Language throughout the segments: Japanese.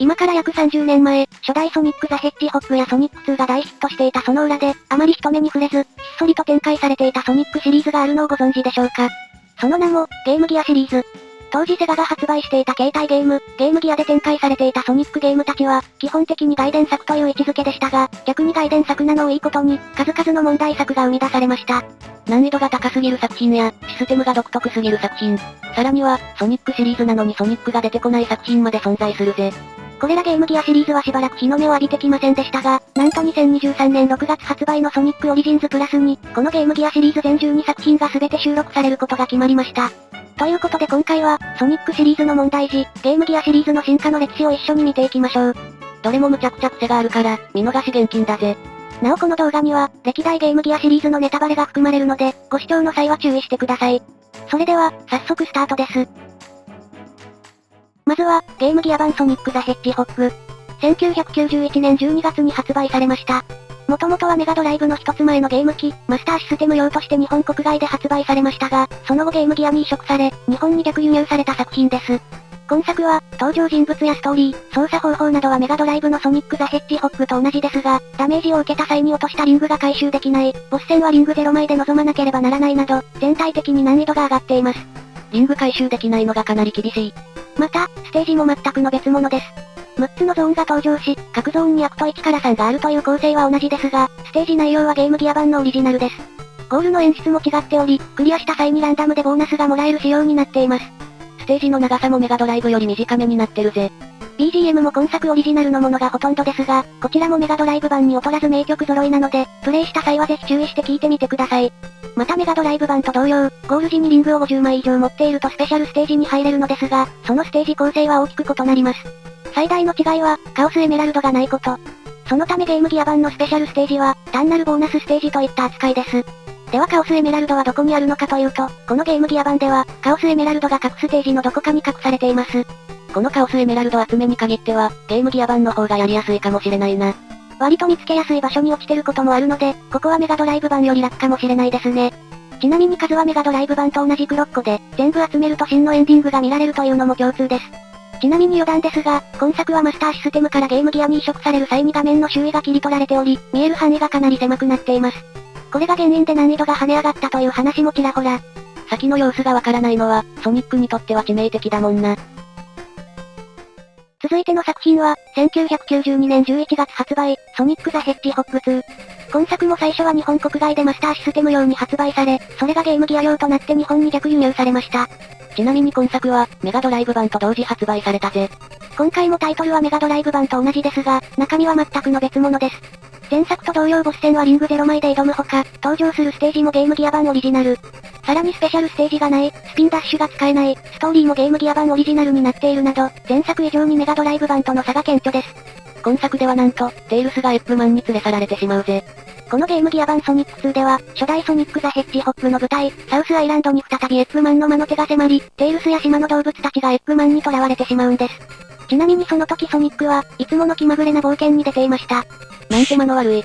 今から約30年前、初代ソニック・ザ・ヘッジホッグやソニック2が大ヒットしていたその裏で、あまり人目に触れず、ひっそりと展開されていたソニックシリーズがあるのをご存知でしょうか。その名も、ゲームギアシリーズ。当時セガが発売していた携帯ゲームギアで展開されていたソニックゲームたちは、基本的に外伝作という位置づけでしたが、逆に外伝作なのをいいことに、数々の問題作が生み出されました。難易度が高すぎる作品や、システムが独特すぎる作品。さらには、ソニックシリーズなのにソニックが出てこない作品まで存在するぜ。これらゲームギアシリーズはしばらく日の目を浴びてきませんでしたが、なんと2023年6月発売のソニックオリジンズプラスに、このゲームギアシリーズ全12作品が全て収録されることが決まりました。ということで今回は、ソニックシリーズの問題児、ゲームギアシリーズの進化の歴史を一緒に見ていきましょう。どれもむちゃくちゃ癖があるから、見逃し厳禁だぜ。なおこの動画には、歴代ゲームギアシリーズのネタバレが含まれるので、ご視聴の際は注意してください。それでは、早速スタートです。まずは、ゲームギア版ソニック・ザ・ヘッジホッグ。1991年12月に発売されました。もともとはメガドライブの一つ前のゲーム機、マスターシステム用として日本国外で発売されましたが、その後ゲームギアに移植され、日本に逆輸入された作品です。今作は、登場人物やストーリー、操作方法などはメガドライブのソニック・ザ・ヘッジホッグと同じですが、ダメージを受けた際に落としたリングが回収できない、ボス戦はリング0枚で臨まなければならないなど、全体的に難易度が上がっています。リング回収できないのがかなり厳しい。また、ステージも全くの別物です。6つのゾーンが登場し、各ゾーンにアクト1から3があるという構成は同じですが、ステージ内容はゲームギア版のオリジナルです。ゴールの演出も違っており、クリアした際にランダムでボーナスがもらえる仕様になっています。ステージの長さもメガドライブより短めになってるぜ。BGM も今作オリジナルのものがほとんどですが、こちらもメガドライブ版に劣らず名曲揃いなので、プレイした際はぜひ注意して聴いてみてください。またメガドライブ版と同様、ゴール時にリングを50枚以上持っているとスペシャルステージに入れるのですが、そのステージ構成は大きく異なります。最大の違いは、カオスエメラルドがないこと。そのためゲームギア版のスペシャルステージは、単なるボーナスステージといった扱いです。ではカオスエメラルドはどこにあるのかというと、このゲームギア版では、カオスエメラルドが各ステージのどこかに隠されています。このカオスエメラルド集めに限っては、ゲームギア版の方がやりやすいかもしれないな。割と見つけやすい場所に落ちてることもあるので、ここはメガドライブ版より楽かもしれないですね。ちなみに数はメガドライブ版と同じく6個で、全部集めると真のエンディングが見られるというのも共通です。ちなみに余談ですが、今作はマスターシステムからゲームギアに移植される際に画面の周囲が切り取られており、見える範囲がかなり狭くなっています。これが原因で難易度が跳ね上がったという話もちらほら。先の様子がわからないのは、ソニックにとっては致命的だもんな。続いての作品は、1992年11月発売、ソニック・ザ・ヘッジホッグ2。今作も最初は日本国外でマスターシステム用に発売され、それがゲームギア用となって日本に逆輸入されました。ちなみに今作は、メガドライブ版と同時発売されたぜ。今回もタイトルはメガドライブ版と同じですが、中身は全くの別物です。前作と同様ボス戦はリング0枚で挑むほか、登場するステージもゲームギア版オリジナル。さらにスペシャルステージがない、スピンダッシュが使えない、ストーリーもゲームギア版オリジナルになっているなど、前作以上にメガドライブ版との差が顕著です。今作ではなんと、テイルスがエッグマンに連れ去られてしまうぜ。このゲームギア版ソニック2では、初代ソニック・ザ・ヘッジホッグの舞台、サウスアイランドに再びエッグマンの魔の手が迫り、テイルスや島の動物たちがエッグマンに囚われてしまうんです。ちなみにその時ソニックはいつもの気まぐれな冒険に出ていました。なんて間の悪い。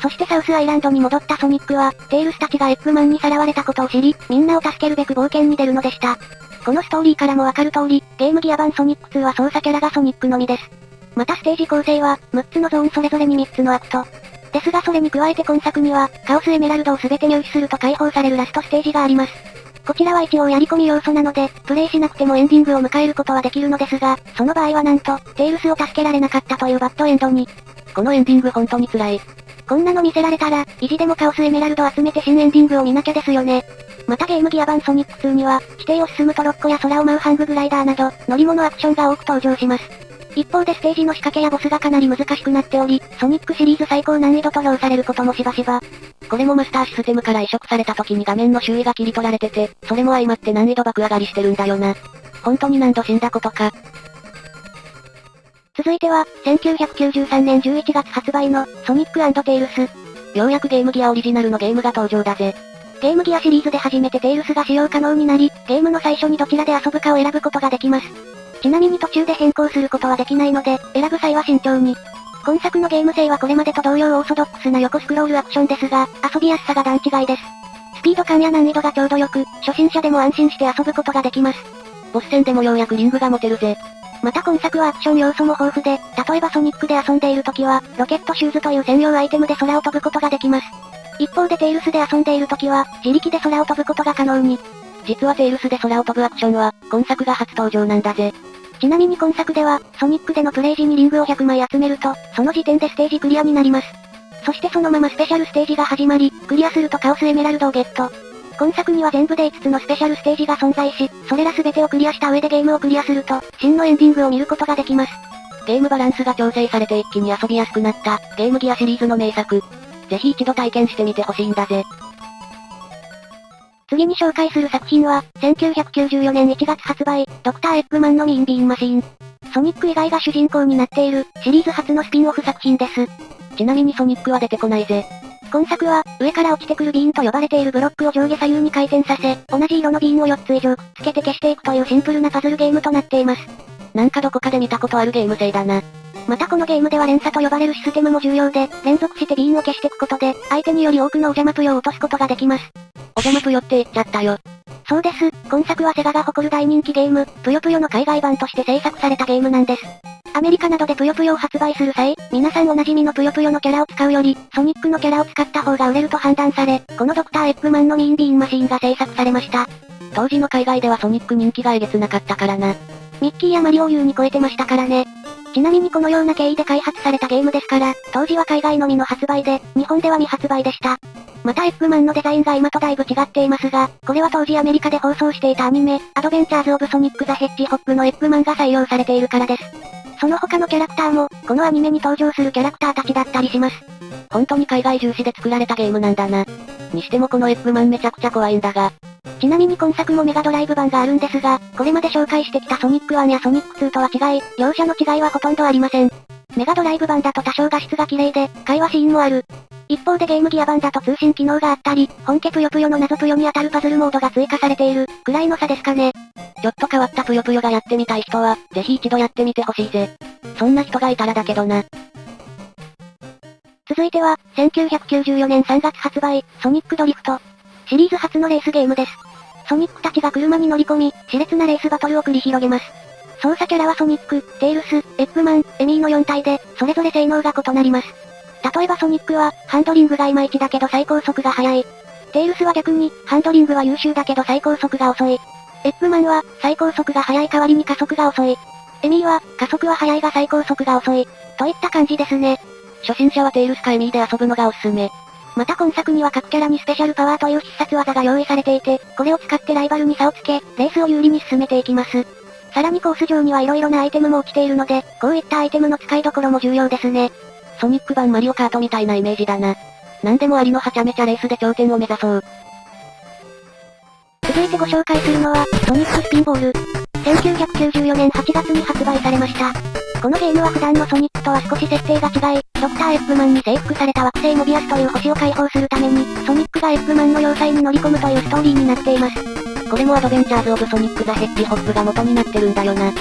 そしてサウスアイランドに戻ったソニックは、テイルスたちがエッグマンにさらわれたことを知り、みんなを助けるべく冒険に出るのでした。このストーリーからもわかる通り、ゲームギア版ソニック2は操作キャラがソニックのみです。またステージ構成は、6つのゾーンそれぞれに3つのアクト。ですがそれに加えて今作には、カオスエメラルドを全て入手すると解放されるラストステージがあります。こちらは一応やり込み要素なので、プレイしなくてもエンディングを迎えることはできるのですが、その場合はなんと、テイルスを助けられなかったというバッドエンドに。このエンディング本当に辛い。こんなの見せられたら、意地でもカオスエメラルド集めて新エンディングを見なきゃですよね。またゲームギア版ソニック2には、地底を進むトロッコや空を舞うハンググライダーなど、乗り物アクションが多く登場します。一方でステージの仕掛けやボスがかなり難しくなっており、ソニックシリーズ最高難易度と評されることもしばしば。これもマスターシステムから移植された時に画面の周囲が切り取られてて、それも相まって難易度爆上がりしてるんだよな。本当に何度死んだことか。続いては、1993年11月発売の、ソニック&テイルス。ようやくゲームギアオリジナルのゲームが登場だぜ。ゲームギアシリーズで初めてテイルスが使用可能になり、ゲームの最初にどちらで遊ぶかを選ぶことができます。ちなみに途中で変更することはできないので、選ぶ際は慎重に。今作のゲーム性はこれまでと同様オーソドックスな横スクロールアクションですが、遊びやすさが段違いです。スピード感や難易度がちょうどよく、初心者でも安心して遊ぶことができます。ボス戦でもようやくリングが持てるぜ。また今作はアクション要素も豊富で、例えばソニックで遊んでいる時は、ロケットシューズという専用アイテムで空を飛ぶことができます。一方でテイルスで遊んでいる時は、自力で空を飛ぶことが可能に。実はテイルスで空を飛ぶアクションは、今作が初登場なんだぜ。ちなみに今作では、ソニックでのプレイ時にリングを100枚集めると、その時点でステージクリアになります。そしてそのままスペシャルステージが始まり、クリアするとカオスエメラルドをゲット。今作には全部で5つのスペシャルステージが存在し、それら全てをクリアした上でゲームをクリアすると、真のエンディングを見ることができます。ゲームバランスが調整されて一気に遊びやすくなった、ゲームギアシリーズの名作。ぜひ一度体験してみてほしいんだぜ。次に紹介する作品は、1994年1月発売、ドクターエッグマンのミーンビーンマシーン。ソニック以外が主人公になっている、シリーズ初のスピンオフ作品です。ちなみにソニックは出てこないぜ。今作は、上から落ちてくるビーンと呼ばれているブロックを上下左右に回転させ、同じ色のビーンを4つ以上くっつけて消していくというシンプルなパズルゲームとなっています。なんかどこかで見たことあるゲーム性だな。またこのゲームでは連鎖と呼ばれるシステムも重要で、連続してビーンを消していくことで、相手により多くのお邪魔ぷよを落とすことができます。お邪魔ぷよって言っちゃったよ。そうです。今作はセガが誇る大人気ゲーム、ぷよぷよの海外版として制作されたゲームなんです。アメリカなどでぷよぷよを発売する際、皆さんおなじみのぷよぷよのキャラを使うより、ソニックのキャラを使った方が売れると判断され、このドクターエッグマンのミーンビーンマシーンが制作されました。当時の海外ではソニック人気がえげつなかったからな。ミッキーやマリオを優に超えてましたからね。ちなみにこのような経緯で開発されたゲームですから、当時は海外のみの発売で、日本では未発売でした。またエッグマンのデザインが今とだいぶ違っていますが、これは当時アメリカで放送していたアニメ、アドベンチャーズ・オブ・ソニック・ザ・ヘッジホッグのエッグマンが採用されているからです。その他のキャラクターも、このアニメに登場するキャラクターたちだったりします。本当に海外重視で作られたゲームなんだな。にしてもこのエッグマンめちゃくちゃ怖いんだが。ちなみに今作もメガドライブ版があるんですが、これまで紹介してきたソニック1やソニック2とは違い、両者の違いはほとんどありません。メガドライブ版だと多少画質が綺麗で、会話シーンもある。一方でゲームギア版だと通信機能があったり、本家ぷよぷよの謎ぷよに当たるパズルモードが追加されている、くらいの差ですかね。ちょっと変わったぷよぷよがやってみたい人は、ぜひ一度やってみてほしいぜ。そんな人がいたらだけどな。続いては、1994年3月発売、ソニックドリフト。シリーズ初のレースゲームです。ソニックたちが車に乗り込み、熾烈なレースバトルを繰り広げます。操作キャラはソニック、テイルス、エッグマン、エミーの4体で、それぞれ性能が異なります。例えばソニックは、ハンドリングがいまいちだけど最高速が速い。テイルスは逆に、ハンドリングは優秀だけど最高速が遅い。エッグマンは、最高速が速い代わりに加速が遅い。エミーは、加速は速いが最高速が遅い。といった感じですね。初心者はテイルスかエミーで遊ぶのがおすすめ。また今作には各キャラにスペシャルパワーという必殺技が用意されていて、これを使ってライバルに差をつけ、レースを有利に進めていきます。さらにコース上には色々なアイテムも落ちているので、こういったアイテムの使いどころも重要ですね。ソニック版マリオカートみたいなイメージだな。なんでもありのはちゃめちゃレースで頂点を目指そう。続いてご紹介するのは、ソニックスピンボール。1994年8月に発売されました。このゲームは普段のソニックとは少し設定が違い、ドクターエッグマンに征服された惑星モビアスという星を解放するために、ソニックがエッグマンの要塞に乗り込むというストーリーになっています。これもアドベンチャーズ・オブ・ソニック・ザ・ヘッジホッグが元になってるんだよな。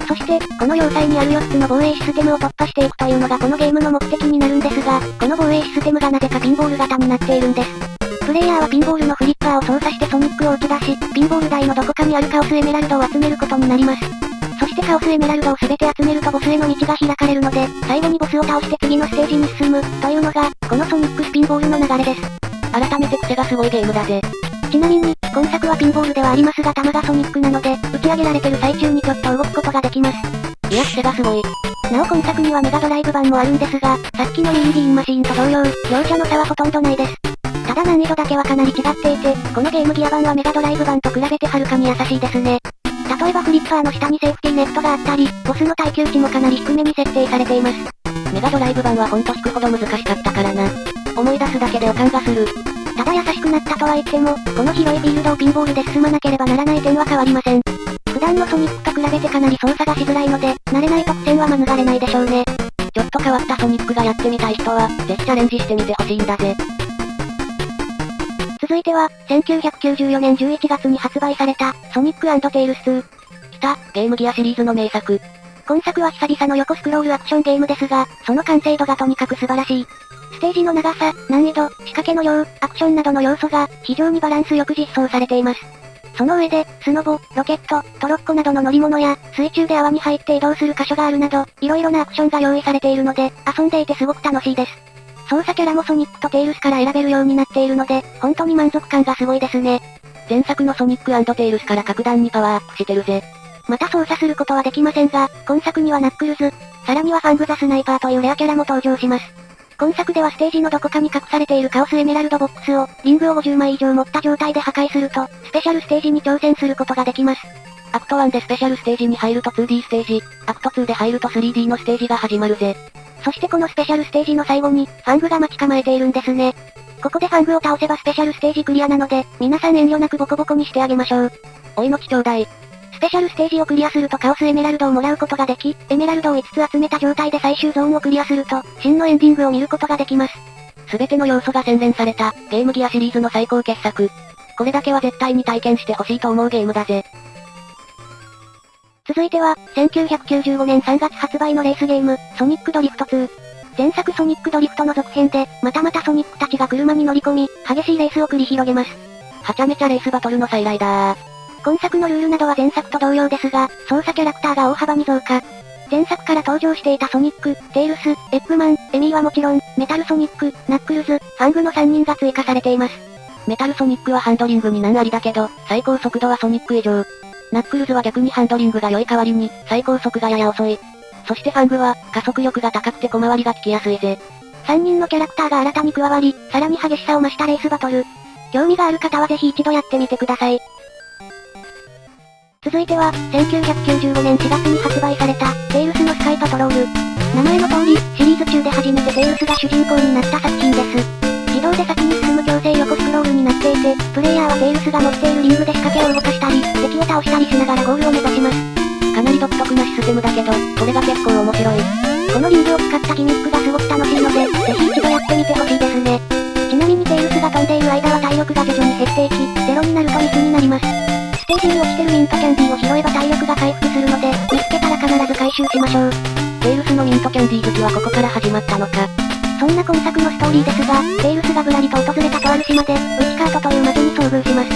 そして、この要塞にある4つの防衛システムを突破していくというのがこのゲームの目的になるんですが、この防衛システムがなぜかピンボール型になっているんです。プレイヤーはピンボールのフリッパーを操作してソニックを打ち出し、ピンボール台のどこかにあるカオスエメラルドを集めることになります。そしてカオスエメラルドを全て集めるとボスへの道が開かれるので、最後にボスを倒して次のステージに進む、というのが、このソニックスピンボールの流れです。改めて癖がすごいゲームだぜ。ちなみに、今作はピンボールではありますが弾がソニックなので、打ち上げられてる最中にちょっと動くことができます。いや癖がすごい。なお今作にはメガドライブ版もあるんですが、さっきのミービーンマシーンと同様、両者の差はほとんどないです。ただ難易度だけはかなり違っていて、このゲームギア版はメガドライブ版と比べてはるかに優しいですね。例えばフリッパーの下にセーフティーネットがあったり、ボスの耐久値もかなり低めに設定されています。メガドライブ版はほんと引くほど難しかったからな。思い出すだけで予感がする。ただ優しくなったとは言っても、この広いフィールドをピンボールで進まなければならない点は変わりません。普段のソニックと比べてかなり操作がしづらいので、慣れない特選は免れないでしょうね。ちょっと変わったソニックがやってみたい人は、ぜひチャレンジしてみてほしいんだぜ。続いては、1994年11月に発売された、ソニック&テイルス2。来た、ゲームギアシリーズの名作。今作は久々の横スクロールアクションゲームですが、その完成度がとにかく素晴らしい。ステージの長さ、難易度、仕掛けの量、アクションなどの要素が、非常にバランスよく実装されています。その上で、スノボ、ロケット、トロッコなどの乗り物や、水中で泡に入って移動する箇所があるなど、色々なアクションが用意されているので、遊んでいてすごく楽しいです。操作キャラもソニックとテイルスから選べるようになっているので、本当に満足感がすごいですね。前作のソニック&テイルスから格段にパワーアップしてるぜ。また操作することはできませんが、今作にはナックルズ、さらにはファング・ザ・スナイパーというレアキャラも登場します。今作ではステージのどこかに隠されているカオスエメラルドボックスを、リングを50枚以上持った状態で破壊すると、スペシャルステージに挑戦することができます。アクト1でスペシャルステージに入ると 2D ステージ、アクト2で入ると 3D のステージが始まるぜ。そしてこのスペシャルステージの最後に、ファングが待ち構えているんですね。ここでファングを倒せばスペシャルステージクリアなので、皆さん遠慮なくボコボコにしてあげましょう。お命ちょうだい。スペシャルステージをクリアするとカオスエメラルドをもらうことができ、エメラルドを5つ集めた状態で最終ゾーンをクリアすると、真のエンディングを見ることができます。すべての要素が洗練された、ゲームギアシリーズの最高傑作。これだけは絶対に体験してほしいと思うゲームだぜ。続いては、1995年3月発売のレースゲーム、ソニックドリフト2。前作ソニックドリフトの続編で、またまたソニックたちが車に乗り込み、激しいレースを繰り広げます。はちゃめちゃレースバトルの再来だー。今作のルールなどは前作と同様ですが、操作キャラクターが大幅に増加。前作から登場していたソニック、テイルス、エッグマン、エミーはもちろん、メタルソニック、ナックルズ、ファングの3人が追加されています。メタルソニックはハンドリングに難ありだけど、最高速度はソニック以上。ナックルズは逆にハンドリングが良い代わりに、最高速がやや遅い。そしてファングは、加速力が高くて小回りが効きやすいぜ。3人のキャラクターが新たに加わり、さらに激しさを増したレースバトル。興味がある方はぜひ一度やってみてください。続いては、1995年4月に発売された、テイルスのスカイパトロール。名前の通り、シリーズ中で初めてテイルスが主人公になった作品です。自動で先に進む強制横スクロールになっていて、プレイヤーはテイルスが持っているリングで仕掛けを動かしたり、敵を倒したりしながらゴールを目指します。かなり独特なシステムだけど、それが結構面白い。このリングを使ったギミックがすごく楽しいので、ぜひ一度やってみてほしいですね。ちなみにテイルスが飛んでいる間は体力が徐々に減っていき、ゼロになるとミスになります。ステージに落ちてるミントキャンディーを拾えば体力が回復するので、見つけたら必ず回収しましょう。テイルスのミントキャンディー好きはここから始まったのか。そんな今作のストーリーですが、テイルスがぶらりと訪れたとある島で、ウィチカートという魔女に遭遇します。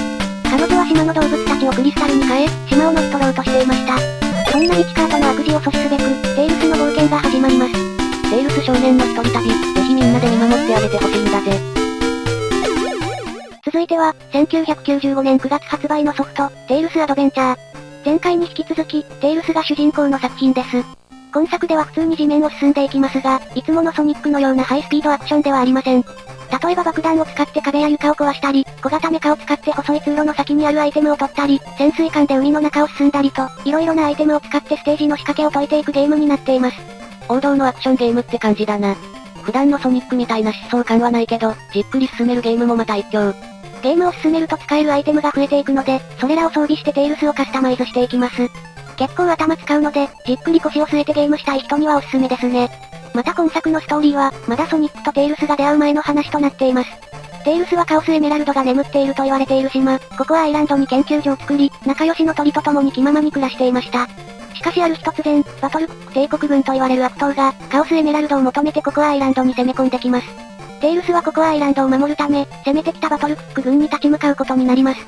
彼女は島の動物たちをクリスタルに変え、島を乗っ取ろうとしていました。そんなウィチカートの悪事を阻止すべく、テイルスの冒険が始まります。テイルス少年の一人旅、ぜひみんなで見守ってあげてほしいんだぜ。続いては、1995年9月発売のソフト、テイルスアドベンチャー。前回に引き続き、テイルスが主人公の作品です。今作では普通に地面を進んでいきますが、いつものソニックのようなハイスピードアクションではありません。例えば爆弾を使って壁や床を壊したり、小型メカを使って細い通路の先にあるアイテムを取ったり、潜水艦で海の中を進んだりと、色々なアイテムを使ってステージの仕掛けを解いていくゲームになっています。王道のアクションゲームって感じだな。普段のソニックみたいな疾走感はないけど、じっくり進めるゲームもまた一興。ゲームを進めると使えるアイテムが増えていくので、それらを装備してテイルスをカスタマイズしていきます。結構頭使うので、じっくり腰を据えてゲームしたい人にはおすすめですね。また今作のストーリーは、まだソニックとテイルスが出会う前の話となっています。テイルスはカオスエメラルドが眠っていると言われている島、ここはアイランドに研究所を作り、仲良しの鳥と共に気ままに暮らしていました。しかしある日突然、バトルクック帝国軍と言われる悪党が、カオスエメラルドを求めてここはアイランドに攻め込んできます。テイルスはここはアイランドを守るため、攻めてきたバトルクック軍に立ち向かうことになります。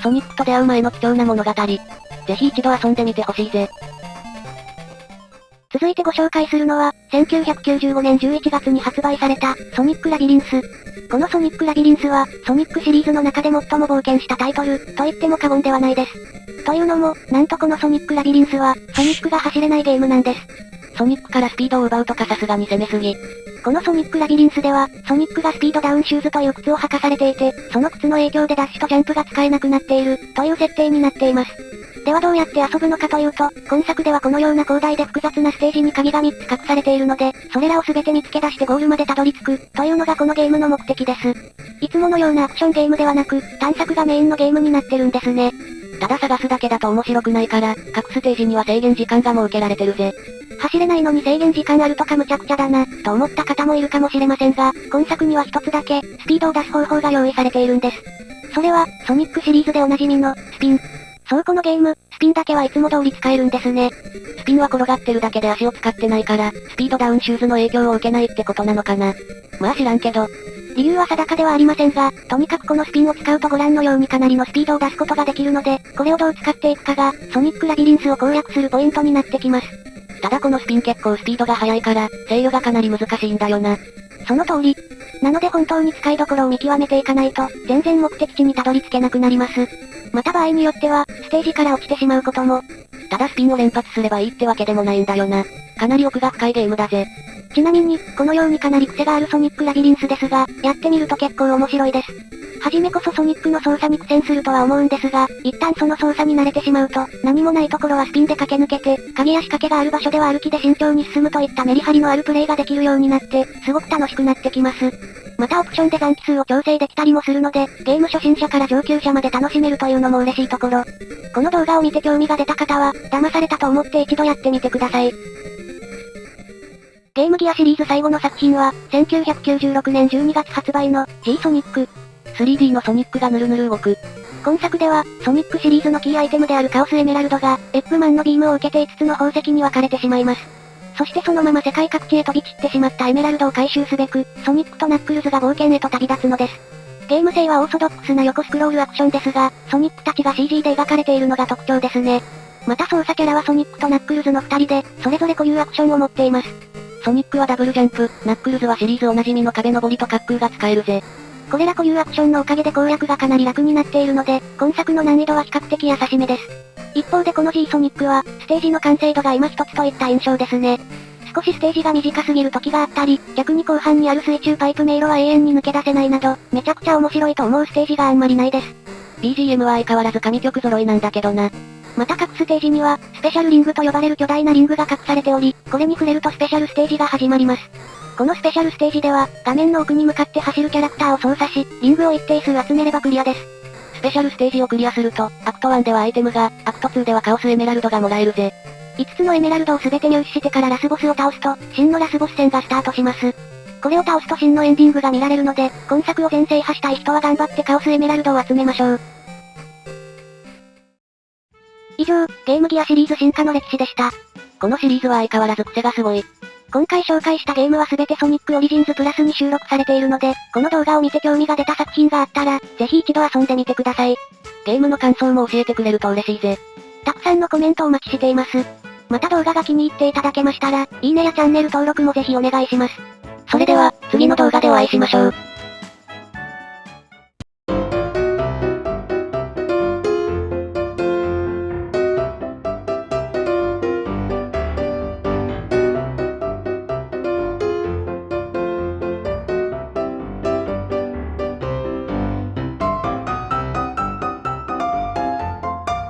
ソニックと出会う前の貴重な物語。ぜひ一度遊んでみてほしいぜ。続いてご紹介するのは、1995年11月に発売された、ソニックラビリンス。このソニックラビリンスは、ソニックシリーズの中で最も冒険したタイトル、と言っても過言ではないです。というのも、なんとこのソニックラビリンスは、ソニックが走れないゲームなんです。ソニックからスピードを奪うとかさすがに攻めすぎ。このソニックラビリンスでは、ソニックがスピードダウンシューズという靴を履かされていて、その靴の影響でダッシュとジャンプが使えなくなっている、という設定になっています。ではどうやって遊ぶのかというと、今作ではこのような広大で複雑なステージに鍵が3つ隠されているので、それらを全て見つけ出してゴールまでたどり着く、というのがこのゲームの目的です。いつものようなアクションゲームではなく、探索がメインのゲームになってるんですね。ただ探すだけだと面白くないから、各ステージには制限時間が設けられてるぜ。走れないのに制限時間あるとか無茶苦茶だな、と思った方もいるかもしれませんが、今作には一つだけ、スピードを出す方法が用意されているんです。それは、ソニックシリーズでおなじみの、スピン。そうこのゲーム、スピンだけはいつも通り使えるんですね。スピンは転がってるだけで足を使ってないから、スピードダウンシューズの影響を受けないってことなのかな。まあ知らんけど。理由は定かではありませんが、とにかくこのスピンを使うとご覧のようにかなりのスピードを出すことができるので、これをどう使っていくかが、ソニックラビリンスを攻略するポイントになってきます。ただこのスピン結構スピードが速いから、制御がかなり難しいんだよな。その通り。なので本当に使いどころを見極めていかないと、全然目的地にたどり着けなくなります。また場合によっては、ステージから落ちてしまうことも。ただスピンを連発すればいいってわけでもないんだよな。かなり奥が深いゲームだぜ。ちなみに、このようにかなり癖があるソニックラビリンスですが、やってみると結構面白いです。はじめこそソニックの操作に苦戦するとは思うんですが、一旦その操作に慣れてしまうと、何もないところはスピンで駆け抜けて、鍵や仕掛けがある場所では歩きで慎重に進むといったメリハリのあるプレイができるようになって、すごく楽しくなってきます。またオプションで残機数を調整できたりもするので、ゲーム初心者から上級者まで楽しめるというのも嬉しいところ。この動画を見て興味が出た方は、騙されたと思って一度やってみてください。ゲームギアシリーズ最後の作品は、1996年12月発売の G ソニック。3D のソニックがぬるぬる動く。今作では、ソニックシリーズのキーアイテムであるカオスエメラルドが、エップマンのビームを受けて5つの宝石に分かれてしまいます。そしてそのまま世界各地へ飛び散ってしまったエメラルドを回収すべく、ソニックとナックルズが冒険へと旅立つのです。ゲーム性はオーソドックスな横スクロールアクションですが、ソニックたちが CG で描かれているのが特徴ですね。また操作キャラはソニックとナックルズの2人で、それぞれ固有アクションを持っています。ソニックはダブルジャンプ、ナックルズはシリーズおなじみの壁登りと滑空が使えるぜ。これら固有アクションのおかげで攻略がかなり楽になっているので、今作の難易度は比較的優しめです。一方でこの G ソニックは、ステージの完成度が今一つといった印象ですね。少しステージが短すぎる時があったり、逆に後半にある水中パイプ迷路は永遠に抜け出せないなど、めちゃくちゃ面白いと思うステージがあんまりないです。BGM は相変わらず神曲揃いなんだけどな。また各ステージには、スペシャルリングと呼ばれる巨大なリングが隠されており、これに触れるとスペシャルステージが始まります。このスペシャルステージでは、画面の奥に向かって走るキャラクターを操作し、リングを一定数集めればクリアです。スペシャルステージをクリアすると、アクト1ではアイテムが、アクト2ではカオスエメラルドがもらえるぜ。5つのエメラルドを全て入手してからラスボスを倒すと、真のラスボス戦がスタートします。これを倒すと真のエンディングが見られるので、今作を全制覇したい人は頑張ってカオスエメラルドを集めましょう。以上、ゲームギアシリーズ進化の歴史でした。このシリーズは相変わらず癖がすごい。今回紹介したゲームはすべてソニックオリジンズプラスに収録されているので、この動画を見て興味が出た作品があったら、ぜひ一度遊んでみてください。ゲームの感想も教えてくれると嬉しいぜ。たくさんのコメントお待ちしています。また動画が気に入っていただけましたら、いいねやチャンネル登録もぜひお願いします。それでは、次の動画でお会いしましょう。